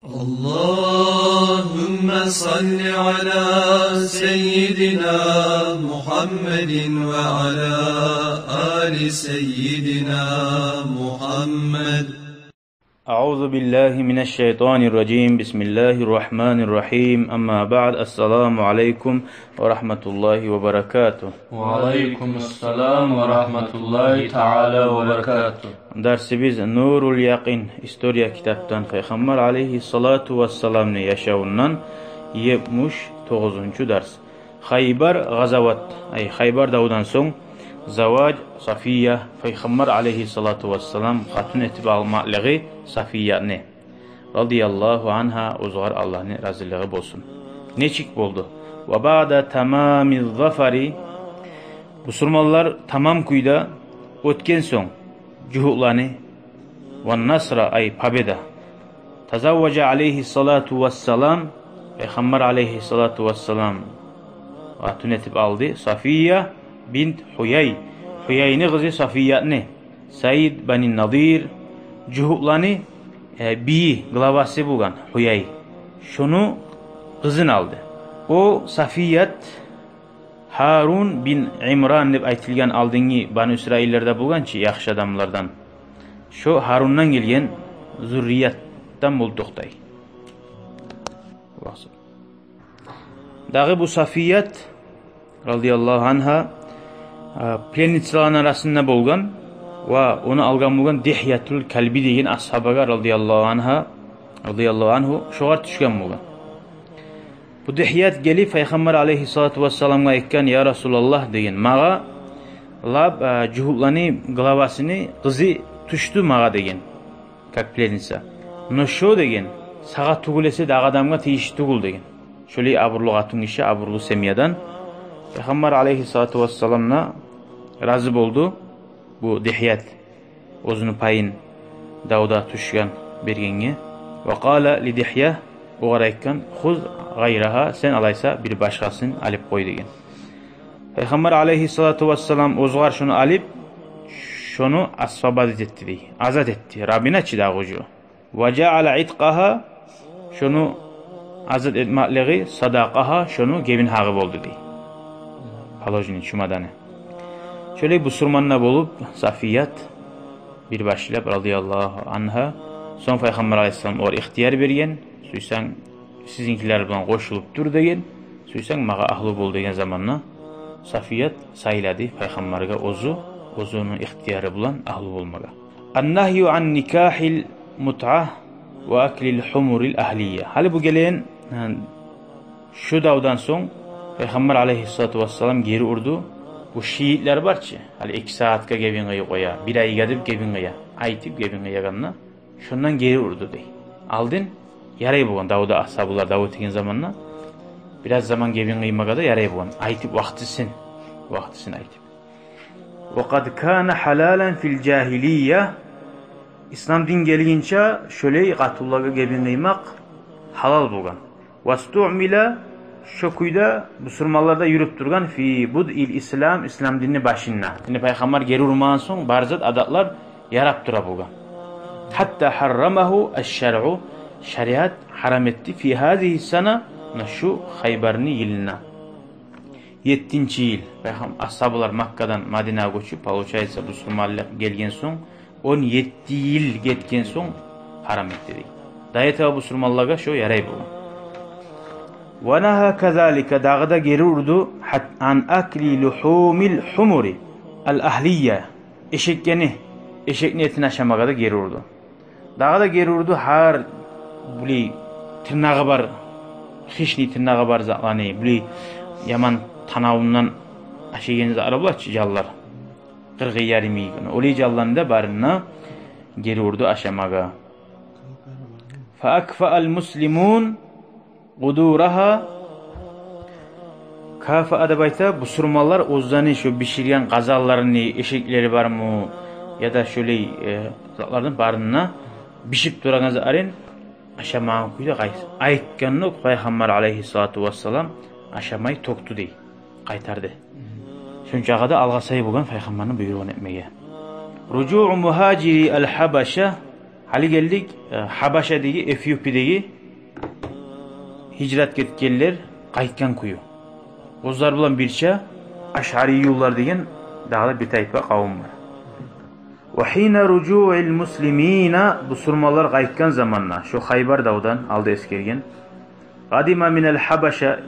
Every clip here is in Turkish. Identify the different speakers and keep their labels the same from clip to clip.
Speaker 1: اللهم صل على سيدنا محمد وعلى آل سيدنا محمد.
Speaker 2: أعوذ بالله من الشيطان الرجيم. بسم الله الرحمن الرحيم. أما بعد. السلام عليكم ورحمة الله وبركاته.
Speaker 3: وعليكم السلام ورحمة الله تعالى وبركاته.
Speaker 2: Dersimiz Nurul Yaqin İstoriya kitaptan Peygamber aleyhissalatu vesselam'ın yaşavundan 79. ders. Haybar gazavat. Haybar davdan soň Zavac Safiya Peygamber aleyhissalatu vesselam hatun etip almalığı Safiya'nı radiyallahu anha uzgar Allah'ın razılığı bolsun. Neçik boldu? Ve ba'da tamamiz zafari Musulmanlar tamam kuyda ötken soň Cuhulani ve nasra pabeda tazavvaca aleyhissalatu vesselam Peygamber aleyhissalatu vesselam hatun etip aldı Safiya bint Huyay. Huyay'ni kızı Safiya'nı Said bin Nadir Cuhulani bi glavası bulan Huyay. Şunu kızın aldı. O Safiyat Harun bin İmran deb aytilgan aldıngi Banu İsraillerde bulgançı yaxşı adamlardan. Şu Harun'dan gelgen zürriyattan bulduqtay. Dağı bu Safiyat radiyallahu anha plenitçilerin arasında bolgan ve onu algan bolgan Dihyatul Kalbi degen ashabaga radiyallahu anhu şoğar düşken bolgan. Bu Dihyat gelip Peygamber aleyhissalatu vesselam'a aytkan, ya Resulallah degen, mağa lab Cuhullani glavasını kızı tuştu mağa degen. Kak plenitsa. No şo degen, sağa tugulese de adamga teyiş tugul degen. Şöyle aburlu atun işi aburlu semiyadan Peygamber aleyhissalatu vesselam'la razı boldu. Bu Dihyat özünü payın Davud'a tuşgan bergenge. Ve qala li Dihya oğara aytkan, "Huz gayraha, sen alaysa bir başkasını alıp koy" degen. Peygamber aleyhissalatu vesselam özgar şunu alıp şunu asfabat etti dey. Azat etti. Rabbine çidagucu. Ve ja'ala itqaha, şunu azat etmekliği, sadaqaha, şunu gebin hağı boldu dey. Halojinin şumadanı. Şöyle bu surmanna bolup Safiyat bir başlayıp radiyallahu anha son Peygamber aleyhissalam or ihtiyar bergen, suysan sizinkiler bilen koşulup dur degen, suysan mağa ahlı bol degen zamanla Safiyat sayladı Peygamberge ozunun ihtiyarı bilen ahlı bolmaga. Annahyu an nikahil mut'ah ve aklil humuril ahliye. Hali bu gelen şu davdan son Peygamber aleyhissalatu vesselam geri urdu. Bu şiitler var ki, hali 2 saatka gebin gayı koya, bir ay gadip gebin gaya, aytip gebin gaya ganna, şundan geri urdu dey. Aldın, yaray bugan Davud'a ashabılar Davud tegen zamanla, biraz zaman gebin gayımaga da yaray bugan, aytip vaktisin aytip. Ve kad kana halalan fil cahiliye, İslam din gelince şöyle qatullaga gebin gaymak halal bugan. Ve stu'mila şu kuyda Müslümanlarda yürüp durgan fi bud'il İslam, İslam dinini başına. Yani Peygamber geri urman son barzat adatlar yarap dura bugan. Hatta harramahu eş-şer'u, şeriat haram etti fi hadihi sana şu Haybar'ni yılına. 7. yıl Peygamber ashablar Makka'dan Madine'ye göçüp paluçaysa Müslümanlar gelgen son 17 yıl getken son haram etti. Dayeta Müslümanlarga şu yaray bugan. وَنَهَا كَذَٰلِكَ dağda geri urdu an akli luhumil humuri al-ahliye, eşek niyetini aşamağa da geri urdu. Dağda geri urdu har buli tırnağı var, hişni tırnağı var zatlani, buli yaman tanavundan aşegeniz arabulaç jallar, qırgı yarimi, oli jallarında barına geri urdu aşamağa. فَاَكْفَأَ الْمُسْلِمُونَ Uduraha kafa adabayta bu surmalar ozdanı şu pişirgen gazallarını, eşekleri var mı ya da şöyle zatlardan barına pişip durağınızı arın aşamağın kuyda qays. Aytkanını Peygamber aleyhissalatu vesselam aşamayı toktu dey, qaytardı. Şunçağa da alğasayı bulan Peygamber'in buyruğunu etmeye. Rucu'u muhaciri el-Habaşa, Hali geldik Habaşa'dagi, Efiyopiyadagi hicrat ketganlar qaytgan kuyu. O'zlar bilan bircha Ash'ariyullar degan dağda bir tayfa qavm var. Ve hina ruju'il muslimina, bu surmalar qaytgan zamanla şu Xaybar dağdan aldı eskergen. Qadima minel Habaşa,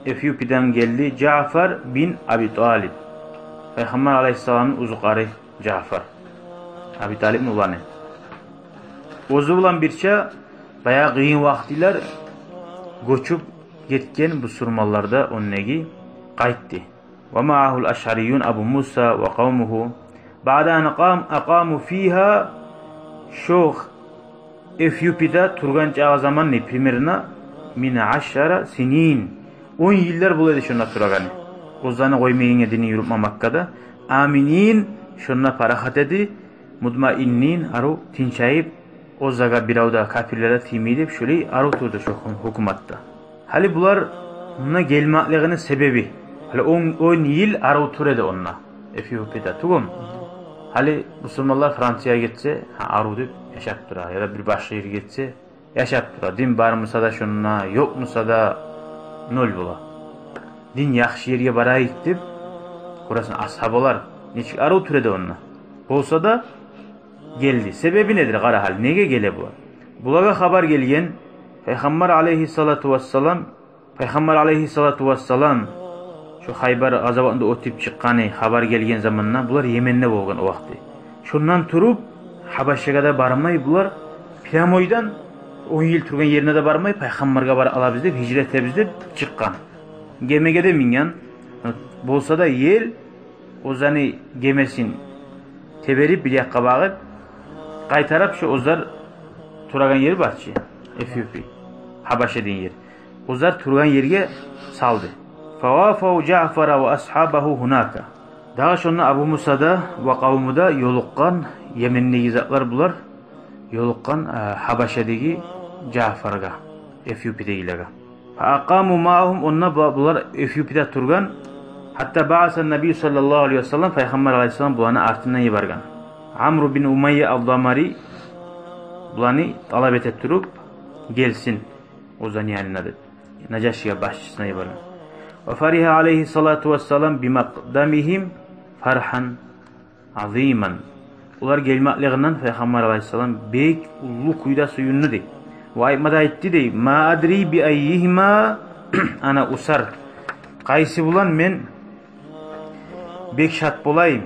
Speaker 2: Efiyopiya'dan geldi Ja'far bin Abi Talib. Peygamber Aleyhisselam'ın uzuqarı Ja'far. Abi Talib'in ulanı. Ozu bilan bircha bayağı qiyin vaqtlar göçüp ketken bu surmallarda onnegi qaytdi. Ve ma'ahul Ash'ariyun Abu Musa ve qavmuhu. Ba'da an aqamu fiha, şu Efiyopiyada turgan çağı zaman ne primerina min 10 sinin. 10 yıllar buladı şuna turagani. Ozani qoymayın edini yürüp Makkada. Aminin şuna parahat edi. Mutmainnin aru tinçayip o zaga biravda kafirlere timidip şöyle aru turdu şu hukumatta. Hali bular buna gelmakliginin sebebi. Hali 10 yıl aru turedi onna Efiyopiyada tugum. Hali Müslümanlar Fransa'ya gitse aru dip yaşap dura ya da bir başka yere gitse yaşap dura. Din var mısa da şunna, yok mısa da nol bula. Din yaxşı yerge barayık dip kurasın ashabolar neçik aru turedi onna. Olsa da geldi. Sebebi nedir qara hal? Nege gele bu? Bulaga haber gelgen Peygamber aleyhissalatu vesselam şu Xaybar gazabında o'tib chiqqani xabar kelgan zamonda bular Yemen'de bo'lgan o vaqtda. Shundan turib Habaşaga da barmay bular Piramoydan 10 yil turgan yerine de barmay Peygamberga bar alabız deb hicret etebіз deb chiqqan. Gemege de mingan. Bolsa da yel ozani gemesin teberip bir yakka bağıp qaytarap şu ozar turagan yeri barçı. Efiopi. Habaşa degan yer. Ozar turgan yerge saldı. Fawafau Ja'fara ve ashabahu hunaka. Daha sonra Abu Musa'da ve kavmuda yoluqqan Yemenli zatlar bular yoluqqan Habaşa'dagi Ja'farga, Efiopiyadagilarga. Fa aqamu ma'hum, onna bular Efiyopiyada turgan. Hatta ba'asa Nabi sallallahu aleyhi ve sellem, Peygamber aleyhisselam bularni artidan yuborgan. Amr bin Umayya al-Damari bularni talab etib turib gelsin o'zan yanına deb Najashiga boshchisini yuborgan. Ve fariha aleyhissalatu vesselam bimaqdamihim farhan aziman. Ular gelmakliginden Peygamber aleyhisselam bek ullu kuyda suyunnu de. Ve aytmada aytdi de ma adri bi ayyihima ana usar. Qaysi bulan men bek şat bolayım.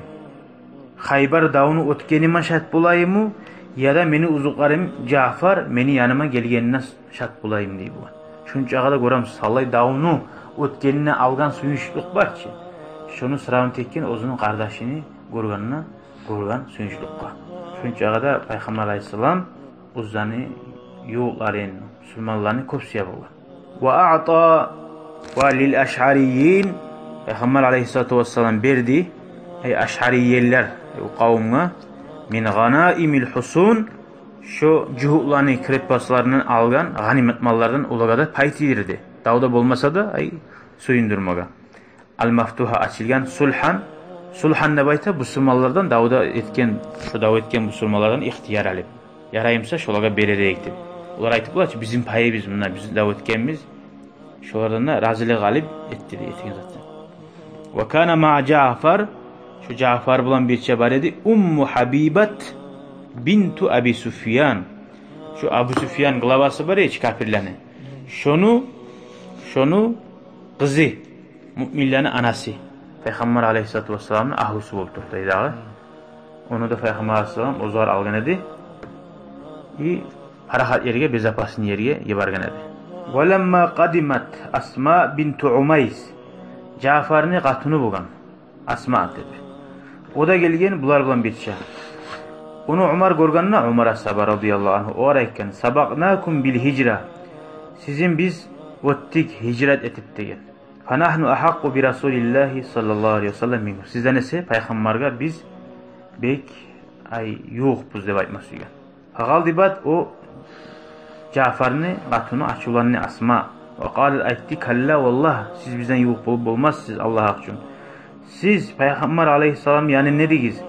Speaker 2: Xaybar dağını o'tganima şat bolayımı ya da meni uzuqarim Ja'far meni yanıma gelgenine şat bolayım deydi bu. Şunçağa da görəm sallay dağını o'tganini algan suyunçluk barçı. Şunu sıravın tekken o'zunun qardaşini görgan suyunçlukka. Şunçağa da Peygamber aleyhisselam o'zani yo'qlarin, Müslümanlarni ko'p suya bo'lgan. Ve a'ta ve lil Ash'ariyyin, Peygamber aleyhissalatu vesselam berdi ey Ash'ariyyeler o kavmga min ganaimil husun, şu cuhulani krepaslarından algan ganimet mallardan ulaga da pay tidirdi. Dağda olmasa da ay soyundurmaga. Al maftuha açılgan sulhan da bayta bu surmalardan dağda etken bu surmalardan ihtiyar alip. Yarayımsa şolaga bererek deb. Ular aytıplar ki bizim payı bunlar bizim dağda etkenimiz. Şolardan da razılık alip etdi etken zaten. Ve kana ma Ja'far, şu Ja'far bulan bir bar edi. Ummu Habibat bintu Abi Sufyan. Şu Abu Sufyan glavası var ya kafirlerine. Şonu kızı, müminlerin anası. Peygamber aleyhissalatu vesselam'ın ahlusu bolup turtaydı. Onu da Peygamber aleyhisselam o zor algan edi. Parahat yerge bezapasın yerge yebargan edi. Velemma qadimat Asma bintu Umays, Ja'farni qatını bo'lgan Asma dedi. O da gelgen bular bilan betişe. Onu Umar görganna Umar as-Saba radıyallahu anhu o arayken sabaqnakum bil hicra. Sizin biz o'ttik hicret etip degen. Fanahnu ahaqqu bi Rasulillahi sallallahu aleyhi ve sellem minkum. Sizden ise Peygamberga biz bek ay yo'qpuz deb aytmasıga. Faqaldibat o Ja'farni qatını açulanni Asma ve qal aytdi kalla vallah siz bizden yo'q bo'lib bo'lmassiz Allah uchun. Siz Peygamber aleyhisselam yani ne degiz?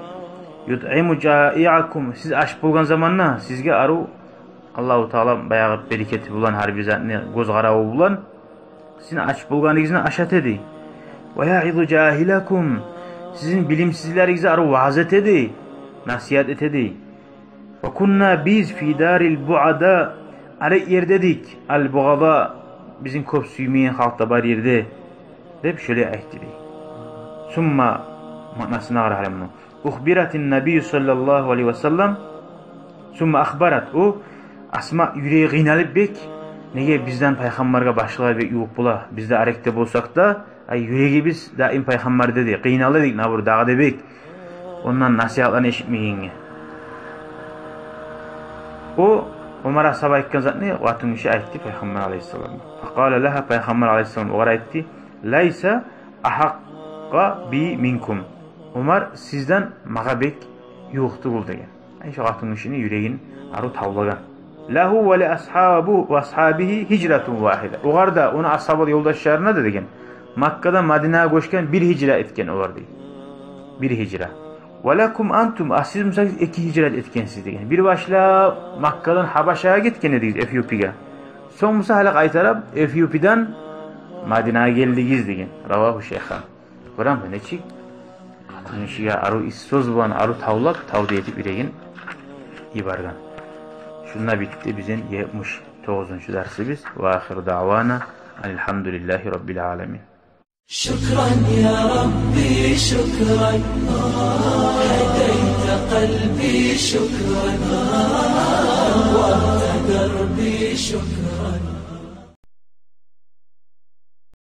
Speaker 2: Yut'imu ja'i'akum. Siz aç bulgan zamanna sizge aru Allahu Taala bayağı bereketi bulan har bir zatni göz qarabı bulan sizin aç bulganınızı aşat edi. Ve ya'idu jahilakum. Sizin bilimsizlerinizge aru vaazet edi, nasihat etedi. Ve kunna biz fi daril bu'ada ale yerdedik. Al bu'ada bizim köp suymayan halkta bar yerde dep şöyle aytdı. Summa manasına qarayalım bunu. Uhbiratin Nabi sallallahu aleyhi ve sellem summa akhbarat o Asma yüreği qiynalıp bek nege bizden paygambarga başkalar bek yuq bula bizde arekte bolsak da yüreği biz daim paygambar dedi qiynalık nabur dağda bek ondan nasihatlarını eşitmeyinge o Ömer'e sabah etken zatni vatun işi aytti paygambar aleyhisselam faqala laha paygambar aleyhisselam oğra aytti laysa ahaqqa bi minkum Ömer sizden mağa bek yuqtu bul degen şu vatun işini yüreğin aru tavlagan lahu ve li ashabu ve ashabihi hicretun vahide. Oğarda onu ashabı yoldaşlarına da degen. Makka'dan Madine'ye koşken bir hicret etken olar değil. Bir hicret. Ve lekum antum siz misal iki hicret etkensiz degen. Bir başla Makka'dan Habaşa'ya gitken dediğiz Efiyopya'ya. Son musa hala kaytarıp Efiyopya'dan Madine'ye geldiğiz degen. Ravahu Şeyhan. Kuran ne çık? Atın şiya aru söz bulan aru tavlak tavdi etip yüreğin ibargan. Şununla bitti bizim 79. dersimiz. Ve ahir davana elhamdülillahi rabbil alemin.
Speaker 1: Şükran ya Rabbi şükran. Hedeyte kalbi şükran. Ve derbi şükran.